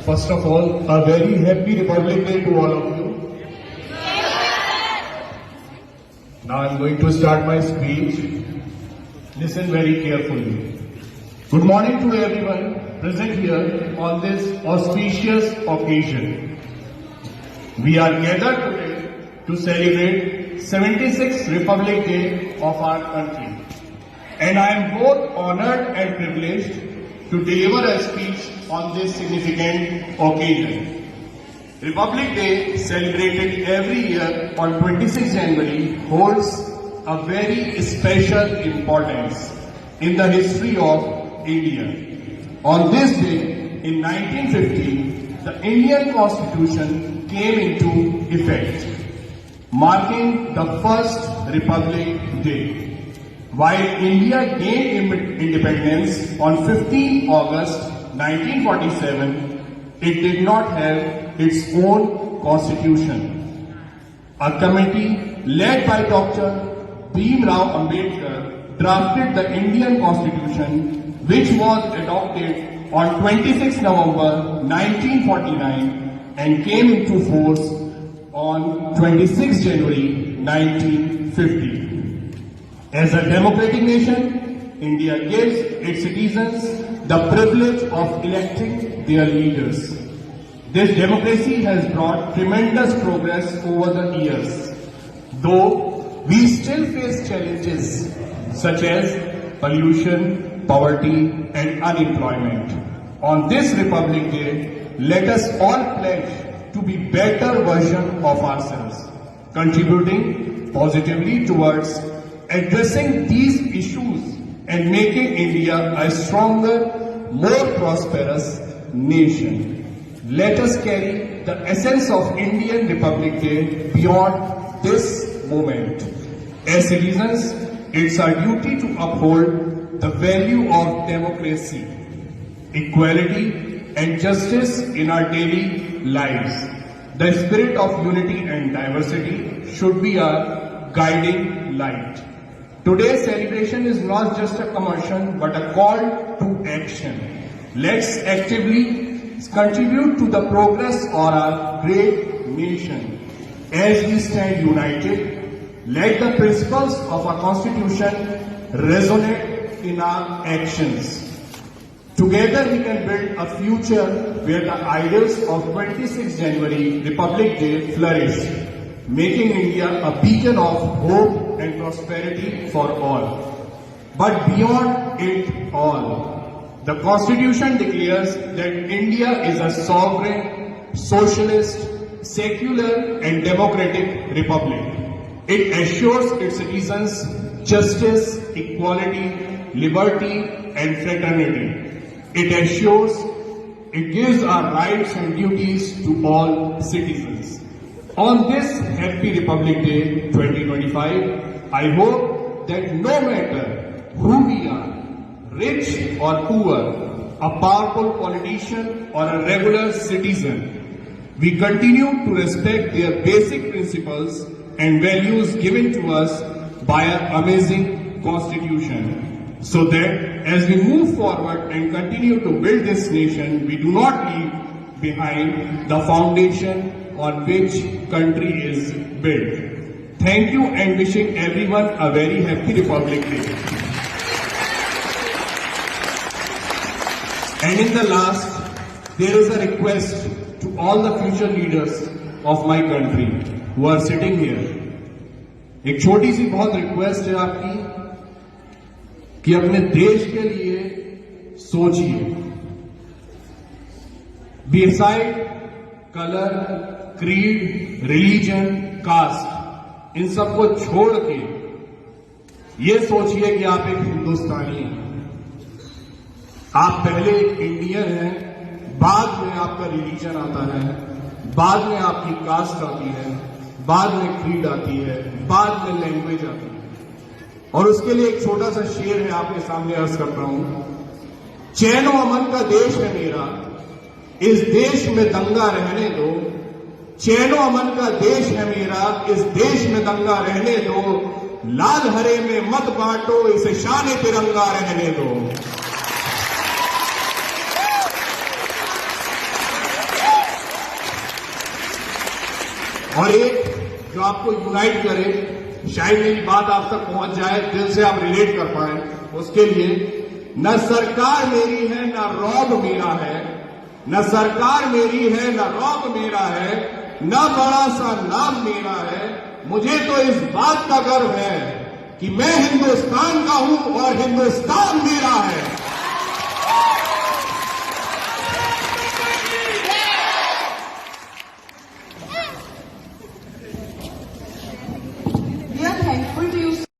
First of all, a very happy Republic Day to all of you. Now I'm going to start my speech. Listen very carefully. Good morning to everyone present here on this auspicious occasion. We are gathered today to celebrate 76th Republic Day of our country. And I am both honored and privileged to deliver a speech on this significant occasion. Republic Day, celebrated every year on 26 January, holds a very special importance in the history of India. On this day, in 1950, the Indian Constitution came into effect, marking the first Republic Day. While India gained independence on 15 August 1947, it did not have its own constitution. A committee led by Dr. Bhim Rao Ambedkar drafted the Indian Constitution, which was adopted on 26 November 1949 and came into force on 26 January 1950. As a democratic nation, India gives its citizens the privilege of electing their leaders. This democracy has brought tremendous progress over the years, though we still face challenges such as pollution, poverty, and unemployment. On this Republic Day, let us all pledge to be better version of ourselves, contributing positively towards addressing these issues and making India a stronger, more prosperous nation. Let us carry the essence of Indian Republic Day beyond this moment. As citizens, it's our duty to uphold the value of democracy, equality, and justice in our daily lives. The spirit of unity and diversity should be our guiding light. Today's celebration is not just a commotion but a call to action. Let's actively contribute to the progress of our great nation. As we stand united, let the principles of our Constitution resonate in our actions. Together we can build a future where the ideals of 26 January Republic Day flourish, making India a beacon of hope and prosperity for all. But beyond it all, the Constitution declares that India is a sovereign, socialist, secular and democratic republic. It assures its citizens justice, equality, liberty and fraternity. It gives our rights and duties to all citizens. On this Happy Republic Day 2025, I hope that no matter who we are, rich or poor, a powerful politician or a regular citizen, we continue to respect their basic principles and values given to us by our amazing Constitution, so that as we move forward and continue to build this nation, we do not leave behind the foundation on which country is built. Thank you and wishing everyone a very happy Republic Day. And in the last, there is a request to all the future leaders of my country who are sitting here. एक छोटी सी बहुत request है आपकी कि अपने देश के लिए सोचिए. Beside color, creed, religion, caste, इन सबको छोड़ के ये सोचिए कि आप एक हिंदुस्तानी हैं. आप पहले एक इंडियन हैं, बाद में आपका रिलीजन आता है, बाद में आपकी कास्ट आती है, बाद में क्रीड आती है, बाद में लैंग्वेज आती है. और उसके लिए एक छोटा सा शेर है आपके सामने अर्ज करता हूं. चैनो अमन का देश है मेरा, इस देश में दंगा रहने दो. चैनो अमन का देश है मेरा, इस देश में दंगा रहने दो. लाल हरे में मत बांटो, इसे शान तिरंगा रहने दो. और एक जो आपको यूनाइट करे, शायद मेरी बात आप तक पहुंच जाए, दिल से आप रिलेट कर पाए, उसके लिए न सरकार मेरी है न रौब मेरा है, न सरकार मेरी है न रौब मेरा है, न बड़ा सा नाम मेरा है, मुझे तो इस बात का गर्व है कि मैं हिंदुस्तान का हूं और हिंदुस्तान मेरा है।